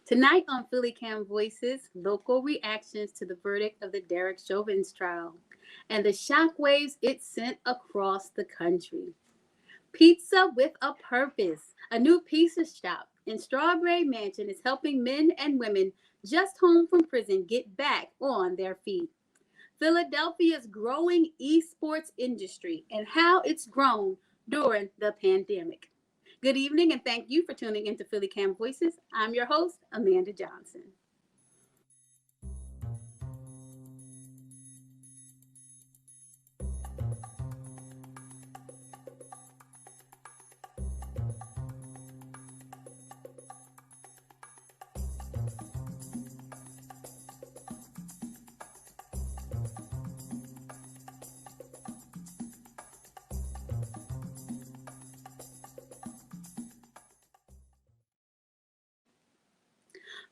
Tonight on PhillyCAM Voices, local reactions to the verdict of the Derek Chauvin trial and the shockwaves it sent across the country. Pizza with a Purpose, a new pizza shop in Strawberry Mansion, is helping men and women just home from prison get back on their feet. Philadelphia's growing esports industry and how it's grown during the pandemic. Good evening, and thank you for tuning into PhillyCAM Voices. I'm your host, Amanda Johnson.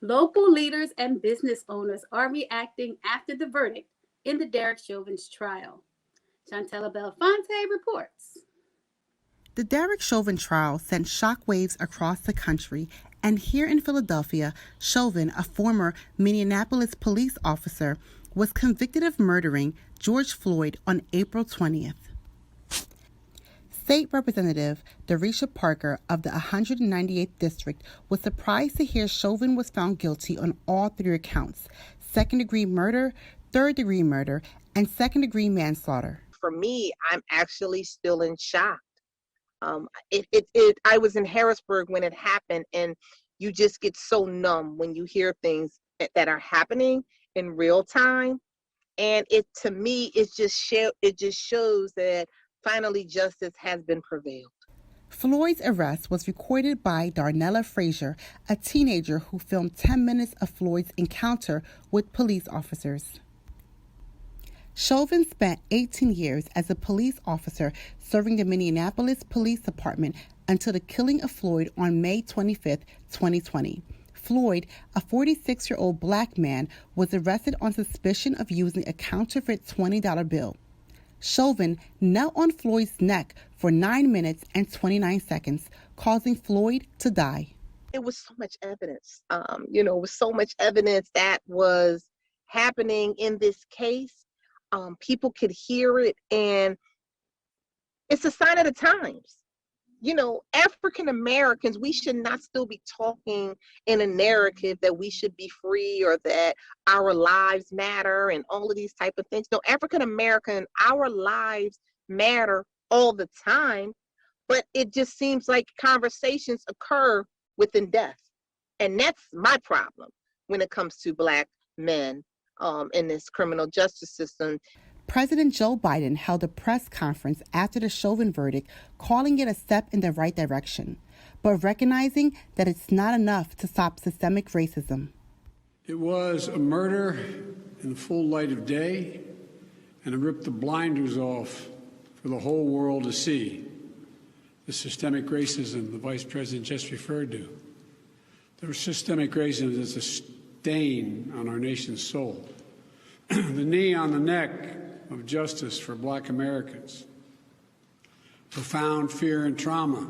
Local leaders and business owners are reacting after the verdict in the Derek Chauvin's trial. Chantella Belfonte reports. The Derek Chauvin trial sent shockwaves across the country, and here in Philadelphia, Chauvin, a former Minneapolis police officer, was convicted of murdering George Floyd on April 20th. State Representative Darisha Parker of the 198th District was surprised to hear Chauvin was found guilty on all three accounts: second-degree murder, third-degree murder, and second-degree manslaughter. For me, I'm actually still in shock. I was in Harrisburg when it happened, and you just get so numb when you hear things that are happening in real time. And to me, it just shows that finally justice has been prevailed. Floyd's arrest was recorded by Darnella Frazier, a teenager who filmed 10 minutes of Floyd's encounter with police officers. Chauvin spent 18 years as a police officer serving the Minneapolis Police Department until the killing of Floyd on May 25, 2020. Floyd, a 46-year-old black man, was arrested on suspicion of using a counterfeit $20 bill. Chauvin knelt on Floyd's neck for 9 minutes and 29 seconds, causing Floyd to die. It was so much evidence. It was so much evidence that was happening in this case. People could hear it, and it's a sign of the times. African Americans, we should not still be talking in a narrative that we should be free or that our lives matter and all of these type of things. No, African American, our lives matter all the time, but it just seems like conversations occur within death. And that's my problem when it comes to Black men in this criminal justice system. President Joe Biden held a press conference after the Chauvin verdict, calling it a step in the right direction, but recognizing that it's not enough to stop systemic racism. It was a murder in the full light of day, and it ripped the blinders off for the whole world to see. The systemic racism the Vice President just referred to. The systemic racism is a stain on our nation's soul. The knee on the neck of justice for Black Americans. Profound fear and trauma,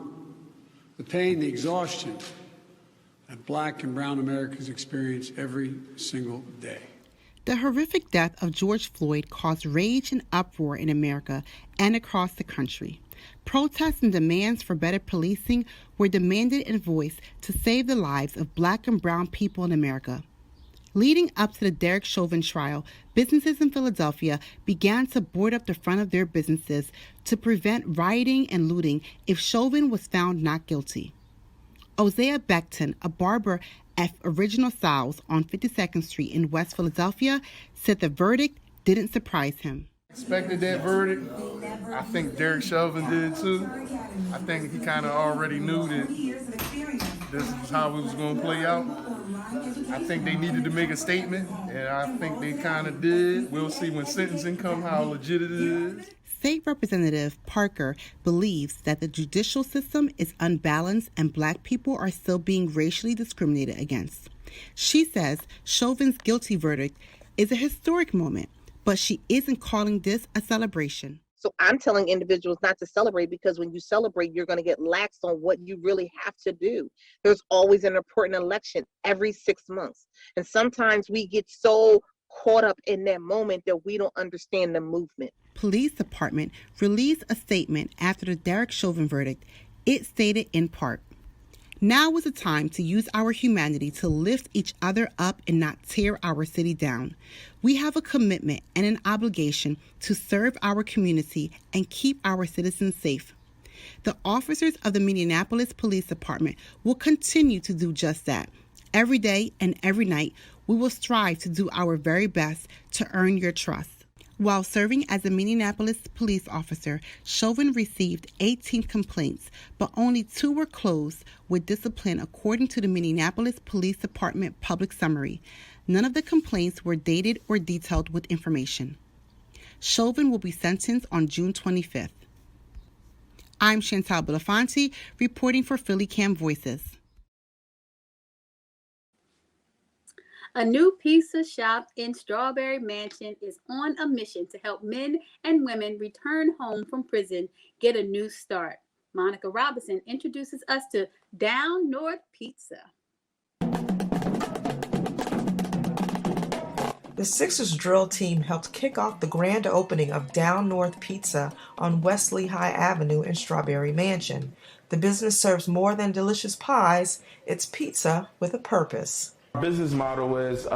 the pain, the exhaustion that Black and brown Americans experience every single day. The horrific death of George Floyd caused rage and uproar in America and across the country. Protests and demands for better policing were demanded and voiced to save the lives of Black and brown people in America. Leading up to the Derek Chauvin trial, businesses in Philadelphia began to board up the front of their businesses to prevent rioting and looting if Chauvin was found not guilty. Osea Beckton, a barber at Original Styles on 52nd Street in West Philadelphia, said the verdict didn't surprise him. Expected that verdict. I think Derek Chauvin did too. I think he kind of already knew that this is how it was going to play out. I think they needed to make a statement, and I think they kind of did. We'll see when sentencing comes how legit it is. State Representative Parker believes that the judicial system is unbalanced and Black people are still being racially discriminated against. She says Chauvin's guilty verdict is a historic moment, but she isn't calling this a celebration. So I'm telling individuals not to celebrate, because when you celebrate, you're going to get lax on what you really have to do. There's always an important election every 6 months. And sometimes we get so caught up in that moment that we don't understand the movement. Police Department released a statement after the Derek Chauvin verdict. It stated in part, "Now is the time to use our humanity to lift each other up and not tear our city down. We have a commitment and an obligation to serve our community and keep our citizens safe. The officers of the Minneapolis Police Department will continue to do just that. Every day and every night, we will strive to do our very best to earn your trust." While serving as a Minneapolis police officer, Chauvin received 18 complaints, but only 2 were closed with discipline according to the Minneapolis Police Department public summary. None of the complaints were dated or detailed with information. Chauvin will be sentenced on June 25th. I'm Chantal Belafonte, reporting for PhillyCAM Voices. A new pizza shop in Strawberry Mansion is on a mission to help men and women return home from prison get a new start. Monica Robinson introduces us to Down North Pizza. The Sixers drill team helped kick off the grand opening of Down North Pizza on West Lehigh Avenue in Strawberry Mansion. The business serves more than delicious pies, it's pizza with a purpose. Our business model is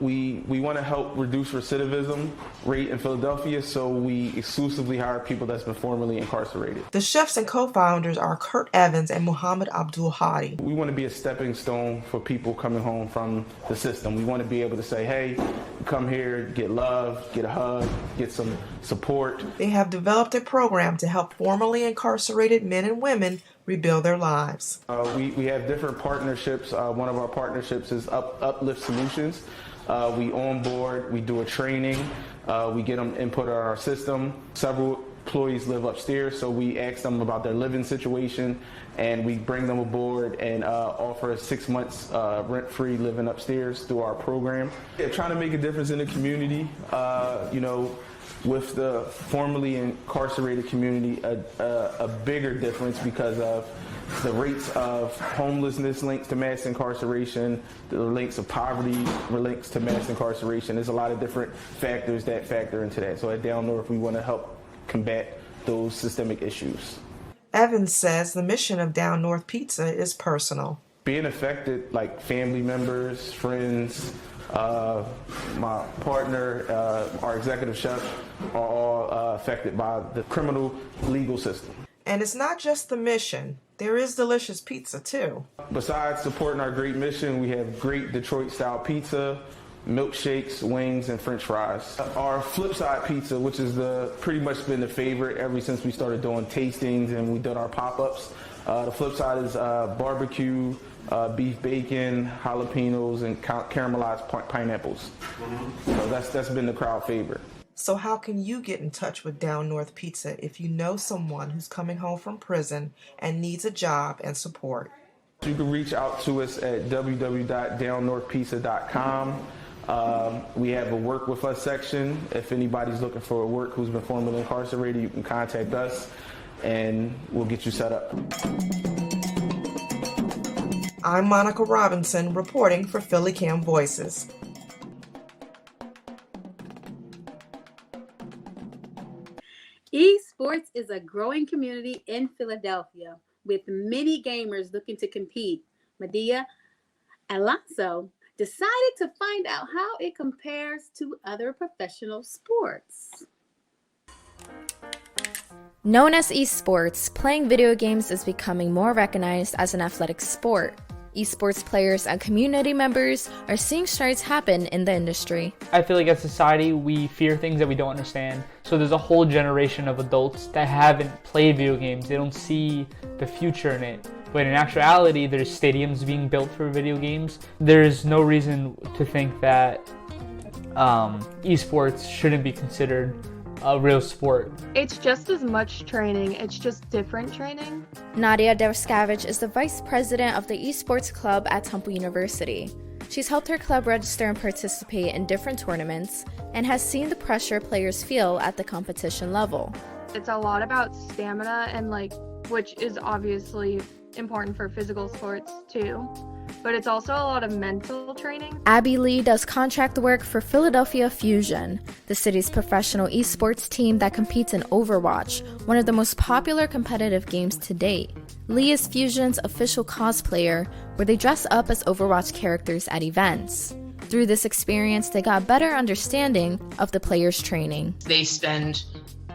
we want to help reduce recidivism rate in Philadelphia, so we exclusively hire people that's been formerly incarcerated. The chefs and co-founders are Kurt Evans and Muhammad Abdul Hadi. We want to be a stepping stone for people coming home from the system. We want to be able to say, hey, come here, get love, get a hug, get some support. They have developed a program to help formerly incarcerated men and women rebuild their lives. We have different partnerships. One of our partnerships is Uplift Solutions. We onboard, we do a training, we get them input on our system. Several employees live upstairs, so we ask them about their living situation, and we bring them aboard and offer 6 months rent-free living upstairs through our program. Trying to make a difference in the community, with the formerly incarcerated community, a bigger difference because of the rates of homelessness links to mass incarceration, the links of poverty links to mass incarceration. There's a lot of different factors that factor into that. So at Down North, we want to help combat those systemic issues. Evans says the mission of Down North Pizza is personal. Being affected, like family members, friends, my partner, our executive chef, are all affected by the criminal legal system. And it's not just the mission. There is delicious pizza, too. Besides supporting our great mission, we have great Detroit-style pizza, milkshakes, wings, and French fries. Our Flipside pizza, which is pretty much been the favorite ever since we started doing tastings and we've done our pop-ups. The Flipside is barbecue, beef bacon, jalapenos, and caramelized pineapples. So that's been the crowd favorite. So how can you get in touch with Down North Pizza if you know someone who's coming home from prison and needs a job and support? You can reach out to us at www.downnorthpizza.com. We have a work with us section. If anybody's looking for work who's been formerly incarcerated, you can contact us and we'll get you set up. I'm Monica Robinson reporting for PhillyCAM Voices. Esports is a growing community in Philadelphia with many gamers looking to compete. Medea Alonso decided to find out how it compares to other professional sports. Known as esports, playing video games is becoming more recognized as an athletic sport. Esports players and community members are seeing strides happen in the industry. I feel like as a society, we fear things that we don't understand. So there's a whole generation of adults that haven't played video games. They don't see the future in it. But in actuality, there's stadiums being built for video games. There's no reason to think that esports shouldn't be considered a real sport. It's just as much training, it's just different training. Nadia Derskavich is the vice president of the esports club at Temple University. She's helped her club register and participate in different tournaments and has seen the pressure players feel at the competition level. It's a lot about stamina and which is obviously important for physical sports too. But it's also a lot of mental training. Abby Lee does contract work for Philadelphia Fusion, the city's professional esports team that competes in Overwatch, one of the most popular competitive games to date. Lee is Fusion's official cosplayer, where they dress up as Overwatch characters at events. Through this experience, they got better understanding of the players' training. They spend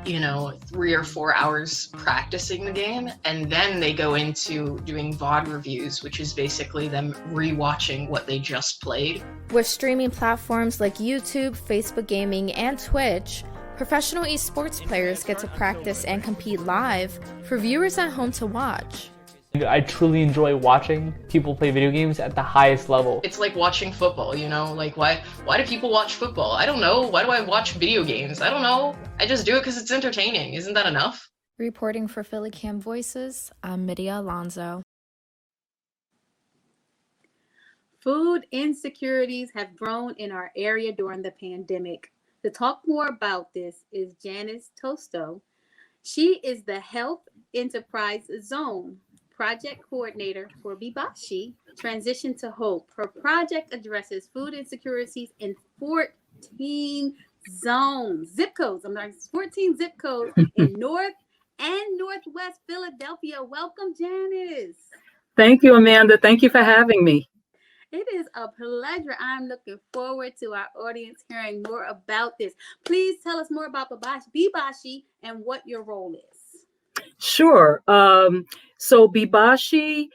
3 or 4 hours practicing the game, and then they go into doing VOD reviews, which is basically them rewatching what they just played. With streaming platforms like YouTube, Facebook Gaming, and Twitch, professional esports players get to practice and compete live for viewers at home to watch. I truly enjoy watching people play video games at the highest level. It's like watching football, why do people watch football? I don't know. Why do I watch video games? I don't know. I just do it because it's entertaining. Isn't that enough? Reporting for PhillyCAM Voices, I'm Midia Alonso. Food insecurities have grown in our area during the pandemic. To talk more about this is Janice Tosto. She is the Health Enterprise Zone Project Coordinator for Bebashi Transition to Hope. Her project addresses food insecurities in 14 zip codes in North and Northwest Philadelphia. Welcome, Janice. Thank you, Amanda. Thank you for having me. It is a pleasure. I'm looking forward to our audience hearing more about this. Please tell us more about Bebashi and what your role is. Sure. So Bebashi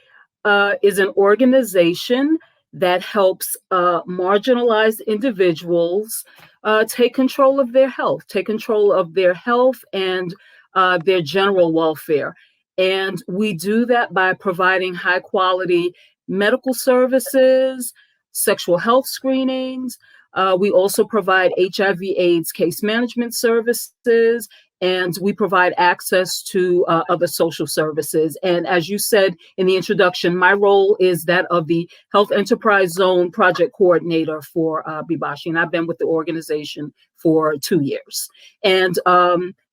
is an organization that helps marginalized individuals take control of their health and their general welfare. And we do that by providing high quality medical services, sexual health screenings. We also provide HIV/AIDS case management services, and we provide access to other social services. And as you said in the introduction, my role is that of the Health Enterprise Zone Project Coordinator for Bebashi, and I've been with the organization for 2 years. And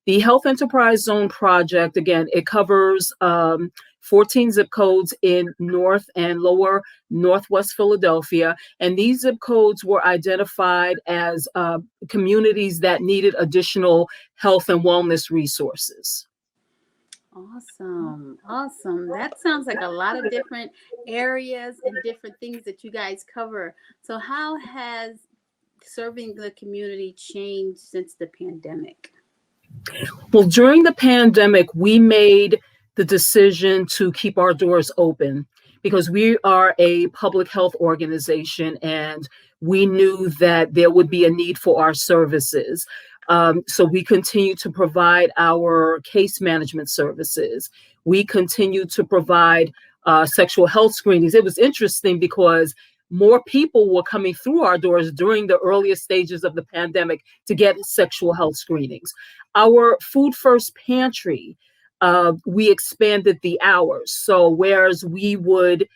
the Health Enterprise Zone Project, again, it covers 14 zip codes in North and Lower Northwest Philadelphia. And these zip codes were identified as communities that needed additional health and wellness resources. Awesome. That sounds like a lot of different areas and different things that you guys cover. So how has serving the community changed since the pandemic? Well, during the pandemic, we made the decision to keep our doors open because we are a public health organization and we knew that there would be a need for our services. So we continue to provide our case management services. We continue to provide sexual health screenings. It was interesting because more people were coming through our doors during the earliest stages of the pandemic to get sexual health screenings. Our Food First Pantry, we expanded the hours. So whereas we would,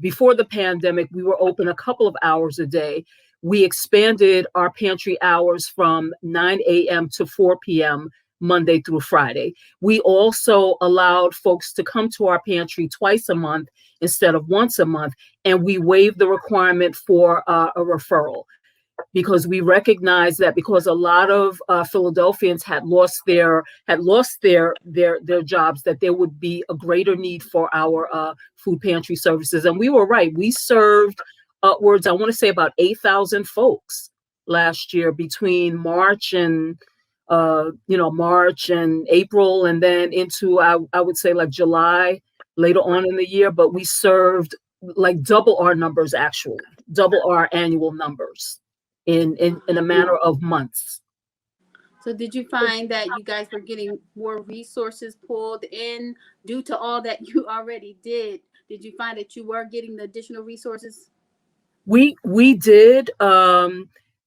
before the pandemic, we were open a couple of hours a day, we expanded our pantry hours from 9 a.m. to 4 p.m. Monday through Friday. We also allowed folks to come to our pantry twice a month instead of once a month, and we waived the requirement for a referral, because we recognize that because a lot of Philadelphians had lost their jobs, that there would be a greater need for our food pantry services. And we were right. We served upwards, I want to say about 8,000 folks last year between March and April, and then into I would say like July later on in the year. But we served like double our numbers, actually double our annual numbers in a matter of months. So did you find that you guys were getting more resources pulled in due to all that you already did? Did you find that you were getting the additional resources? We did.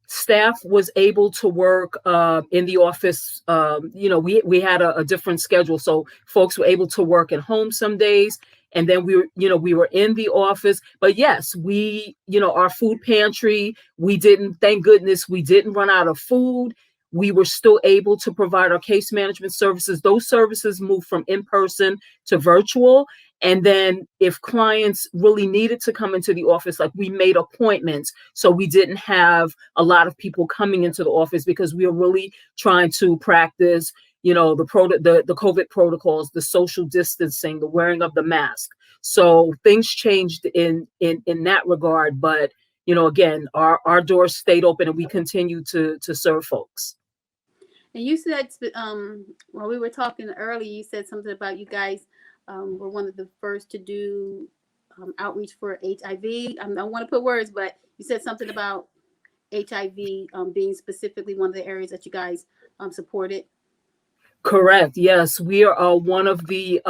Staff was able to work in the office. We had a different schedule, so folks were able to work at home some days, and then we were in the office. But yes, our food pantry, thank goodness we didn't run out of food. we were still able to provide our case management services. Those services moved from in-person to virtual. And then if clients really needed to come into the office, like we made appointments, so we didn't have a lot of people coming into the office because we were really trying to practice, the COVID protocols, the social distancing, the wearing of the mask. So things changed in that regard. But, again, our doors stayed open and we continue to serve folks. And you said, while we were talking earlier, you said something about you guys were one of the first to do outreach for HIV. I don't want to put words, but you said something about HIV being specifically one of the areas that you guys supported. Correct. Yes, we are one of the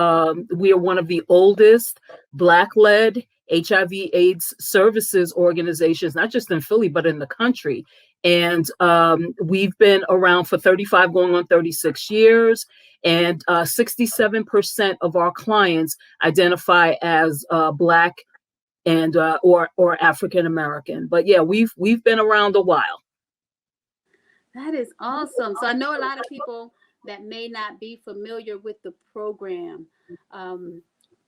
oldest Black-led HIV/AIDS services organizations, not just in Philly but in the country. And we've been around for 35, going on 36 years. And 67% of our clients identify as Black and or African American. But yeah, we've been around a while. That is awesome. So I know a lot of people that may not be familiar with the program,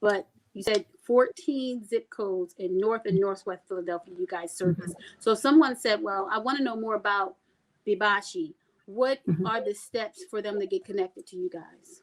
but you said 14 zip codes in North and Northwest Philadelphia you guys service. So someone said, well, I want to know more about Bebashi. What are the steps for them to get connected to you guys?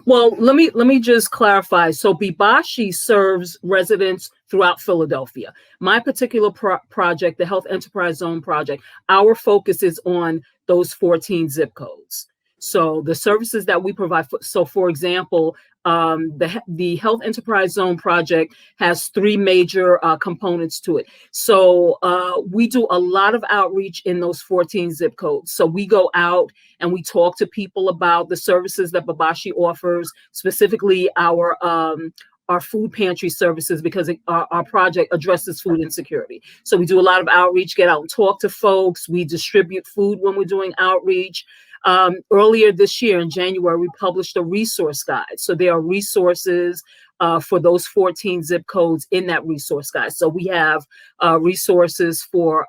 Well, let me just clarify. So Bebashi serves residents throughout Philadelphia. My particular project, the Health Enterprise Zone project, our focus is on those 14 zip codes. So the services that we provide, for example, the Health Enterprise Zone project has three major components to it. So we do a lot of outreach in those 14 zip codes. So we go out and we talk to people about the services that Bebashi offers, specifically our food pantry services, because our project addresses food insecurity. So we do a lot of outreach, get out and talk to folks. We distribute food when we're doing outreach. Earlier this year in January, we published a resource guide. So there are resources for those 14 zip codes in that resource guide. So we have resources for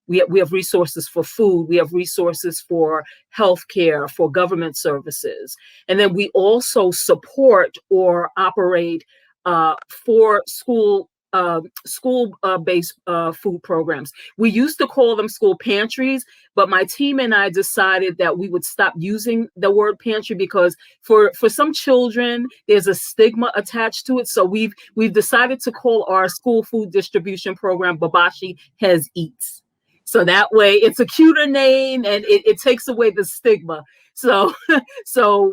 we have resources for food. We have resources for healthcare, for government services. And then we also support or operate for school-based food programs. We used to call them school pantries, but my team and I decided that we would stop using the word pantry because for some children, there's a stigma attached to it. So we've decided to call our school food distribution program Bebashi Has Eats. So that way it's a cuter name and it takes away the stigma. So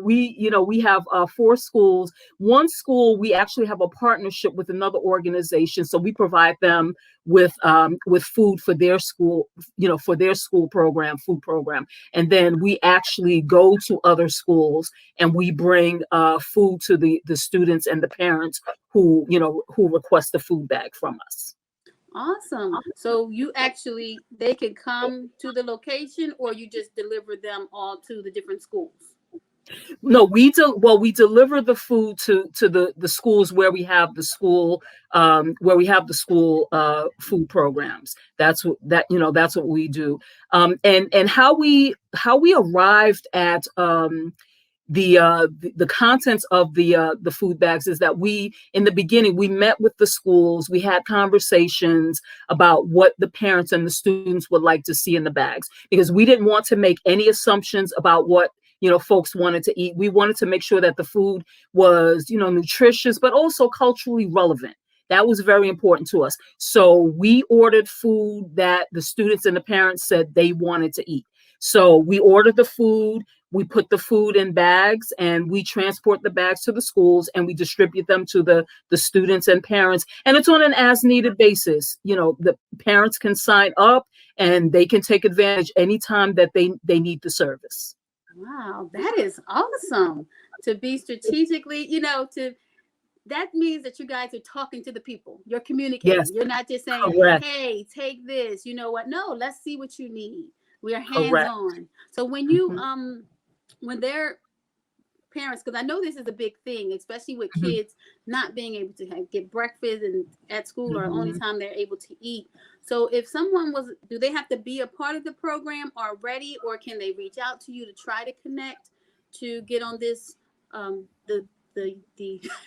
we have 4 schools. One school, we actually have a partnership with another organization. So we provide them with food for their school, for their school program, food program. And then we actually go to other schools and we bring food to the students and the parents who request the food bag from us. Awesome. So they can come to the location, or you just deliver them all to the different schools? No, we deliver the food to the schools where we have the school food programs. That's what we do. And how we arrived at the contents of the food bags is that in the beginning we met with the schools, we had conversations about what the parents and the students would like to see in the bags, because we didn't want to make any assumptions about what folks wanted to eat. We wanted to make sure that the food was nutritious but also culturally relevant. That was very important to us. So we ordered food that the students and the parents said they wanted to eat. So we ordered the food, we put the food in bags, and we transport the bags to the schools and we distribute them to the students and parents. And it's on an as-needed basis. The parents can sign up and they can take advantage anytime that they need the service. Wow, that is awesome. To be strategically, that means that you guys are talking to the people. You're communicating. Yes. You're not just saying, Correct. Hey, take this. You know what? No, let's see what you need. We are Correct. hands-on. So when you when they're parents, because I know this is a big thing, especially with kids not being able to get breakfast and at school or only time they're able to eat. So if someone do they have to be a part of the program already, or can they reach out to you to try to connect to get on this, the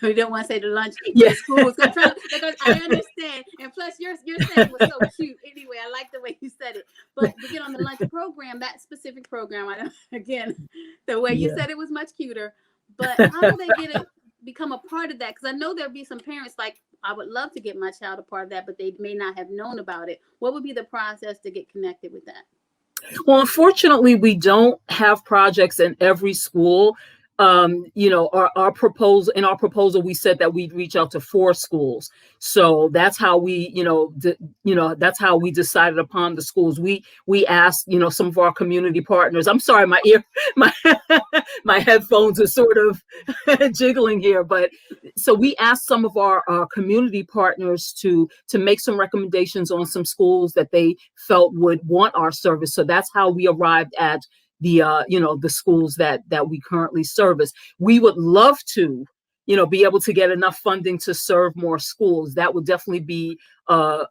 we don't want to say the lunch for the schools, because I understand, and plus your setting was so cute anyway. I like the way you said it, but to get on the lunch program, that specific program, I don't, again, the way you said it was much cuter. But how do they become a part of that? Because I know there'll be some parents like, I would love to get my child a part of that, but they may not have known about it. What would be the process to get connected with that? Well, unfortunately, we don't have projects in every school. Our proposal, we said that we'd reach out to 4 schools. So that's how we, that's how we decided upon the schools. We asked, some of our community partners. I'm sorry, my headphones are sort of jiggling here, but so we asked some of our community partners to make some recommendations on some schools that they felt would want our service. So that's how we arrived at the schools that we currently service. We would love to, be able to get enough funding to serve more schools. That would definitely be, a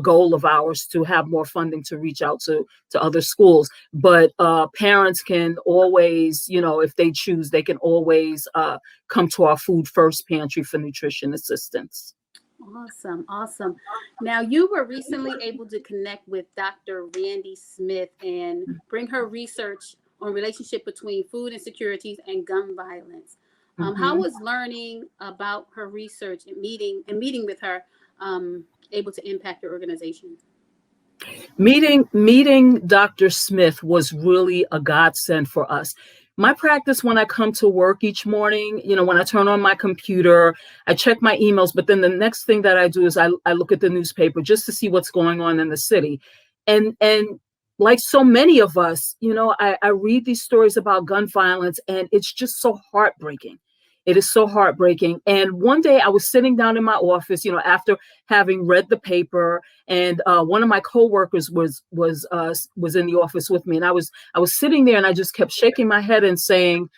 goal of ours, to have more funding to reach out to other schools. But parents can always, if they choose, they can always come to our Food First Pantry for nutrition assistance. Awesome. Now, you were recently able to connect with Dr. Randy Smith and bring her research on relationship between food insecurities and gun violence. How was learning about her research and meeting with her able to impact your organization? Meeting Dr. Smith was really a godsend for us. My practice when I come to work each morning, when I turn on my computer, I check my emails, but then the next thing that I do is I look at the newspaper just to see what's going on in the city. And like so many of us, I read these stories about gun violence, and it's just so heartbreaking. It is so heartbreaking. And one day I was sitting down in my office, after having read the paper, and one of my coworkers was in the office with me, and I was sitting there, and I just kept shaking my head and saying,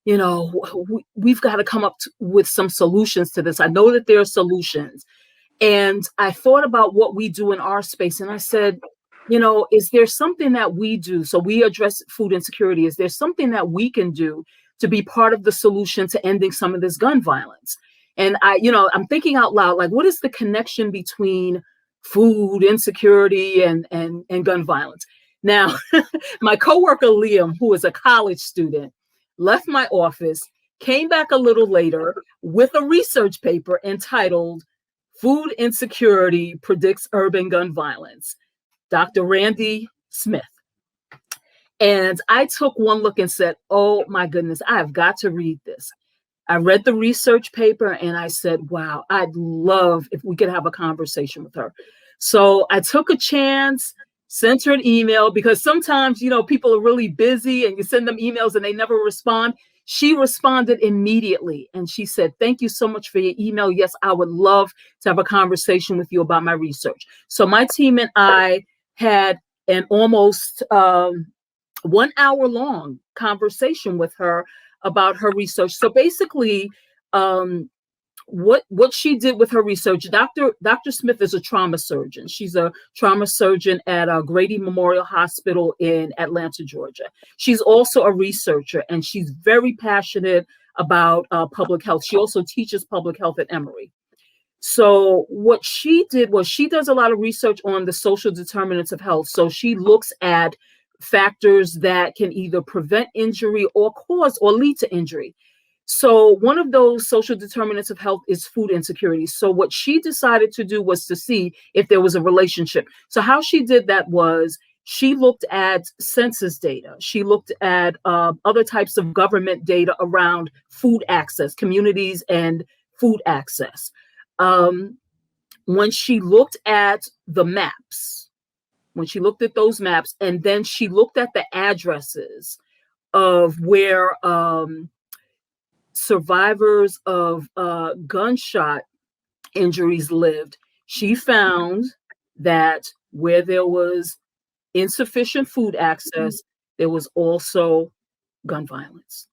we've got to come up with some solutions to this. I know that there are solutions. And I thought about what we do in our space, and I said, is there something that we do? So we address food insecurity. Is there something that we can do to be part of the solution to ending some of this gun violence? And I'm thinking out loud, like, what is the connection between food insecurity and gun violence? Now, my coworker, Liam, who is a college student, left my office, came back a little later with a research paper entitled "Food Insecurity Predicts Urban Gun Violence," Dr. Randy Smith. And I took one look and said, oh my goodness, I have got to read this. I read the research paper and I said, wow, I'd love if we could have a conversation with her. So I took a chance, sent her an email, because sometimes, people are really busy and you send them emails and they never respond. She responded immediately and she said, thank you so much for your email. Yes, I would love to have a conversation with you about my research. So my team and I had an almost 1 hour long conversation with her about her research. So basically, what she did with her research, Dr. Smith is a trauma surgeon. She's a trauma surgeon at Grady Memorial Hospital in Atlanta, Georgia. She's also a researcher, and she's very passionate about public health. She also teaches public health at Emory. So what she did was she does a lot of research on the social determinants of health. So she looks at factors that can either prevent injury or cause or lead to injury. So one of those social determinants of health is food insecurity. So what she decided to do was to see if there was a relationship. So how she did that was she looked at census data. She looked at other types of government data around food access, communities and food access. When she looked at the maps, those maps, and then she looked at the addresses of where survivors of gunshot injuries lived, she found that where there was insufficient food access, there was also gun violence.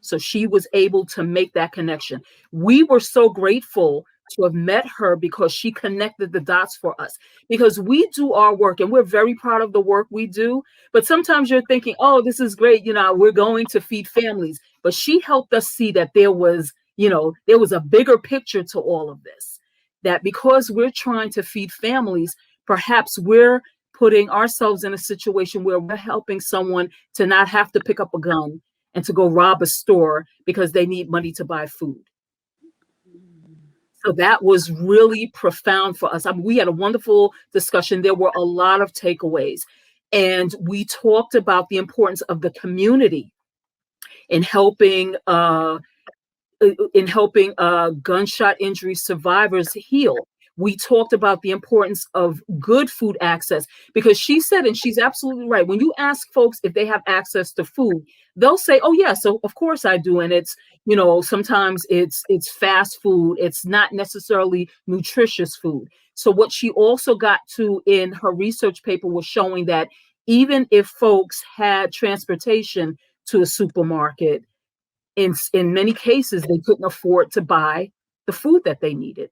So she was able to make that connection. We were so grateful to have met her because she connected the dots for us. Because we do our work and we're very proud of the work we do. But sometimes you're thinking, oh, this is great. We're going to feed families. But she helped us see that there was a bigger picture to all of this. That because we're trying to feed families, perhaps we're putting ourselves in a situation where we're helping someone to not have to pick up a gun and to go rob a store because they need money to buy food. So that was really profound for us. I mean, we had a wonderful discussion. There were a lot of takeaways. And we talked about the importance of the community in helping gunshot injury survivors heal. We talked about the importance of good food access, because she said, and she's absolutely right, when you ask folks if they have access to food, they'll say, oh yeah, so of course I do. And it's, sometimes it's fast food. It's not necessarily nutritious food. So what she also got to in her research paper was showing that even if folks had transportation to a supermarket, in many cases, they couldn't afford to buy the food that they needed.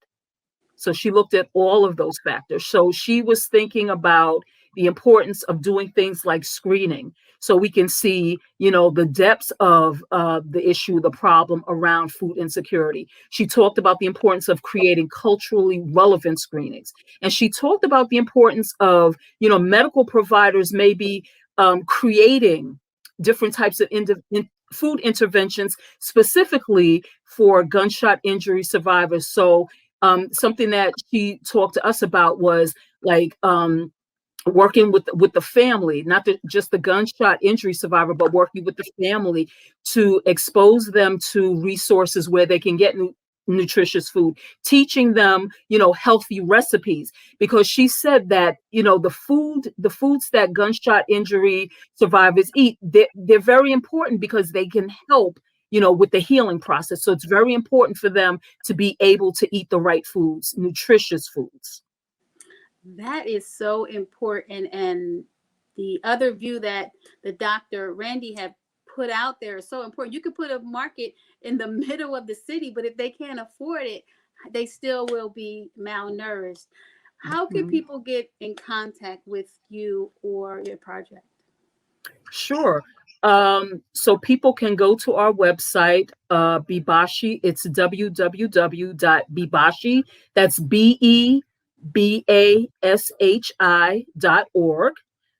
So she looked at all of those factors. So she was thinking about the importance of doing things like screening, so we can see, the depths of the issue, the problem around food insecurity. She talked about the importance of creating culturally relevant screenings. And she talked about the importance of, medical providers maybe creating different types of food interventions specifically for gunshot injury survivors. So something that she talked to us about was like working with the family, not just the gunshot injury survivor, but working with the family to expose them to resources where they can get nutritious food, teaching them, healthy recipes, because she said that, the foods that gunshot injury survivors eat, they're very important because they can help, with the healing process. So it's very important for them to be able to eat the right foods, nutritious foods. That is so important. And the other view that the Dr. Randy had put out there is so important. You could put a market in the middle of the city, but if they can't afford it, they still will be malnourished. How can people get in contact with you or your project? Sure. So people can go to our website, Bebashi. It's www.bebashi. That's BEBASHI.org.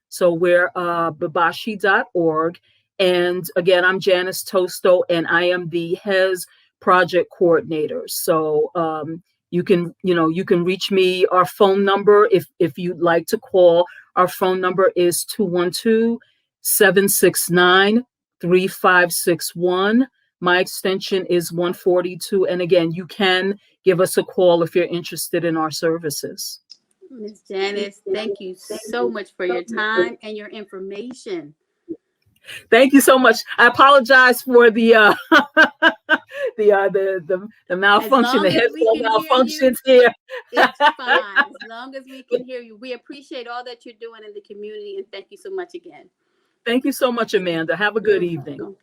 So we're bebashi.org. And again, I'm Janice Tosto, and I am the HES project coordinator. So you can reach me. Our phone number, if you'd like to call, our phone number is 212-769-3561. My extension is 142. And again, you can give us a call if you're interested in our services. Ms. Janice, thank you so much for your time and your information. Thank you so much. I apologize for the malfunction, the headphone malfunctions here. It's fine. As long as we can hear you. We appreciate all that you're doing in the community, and thank you so much again. Thank you so much, Amanda. Have a good evening.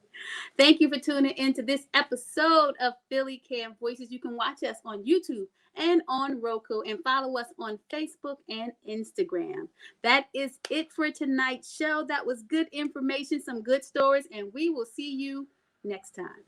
Thank you for tuning into this episode of PhillyCAM Voices. You can watch us on YouTube and on Roku, and follow us on Facebook and Instagram. That is it for tonight's show. That was good information, some good stories, and we will see you next time.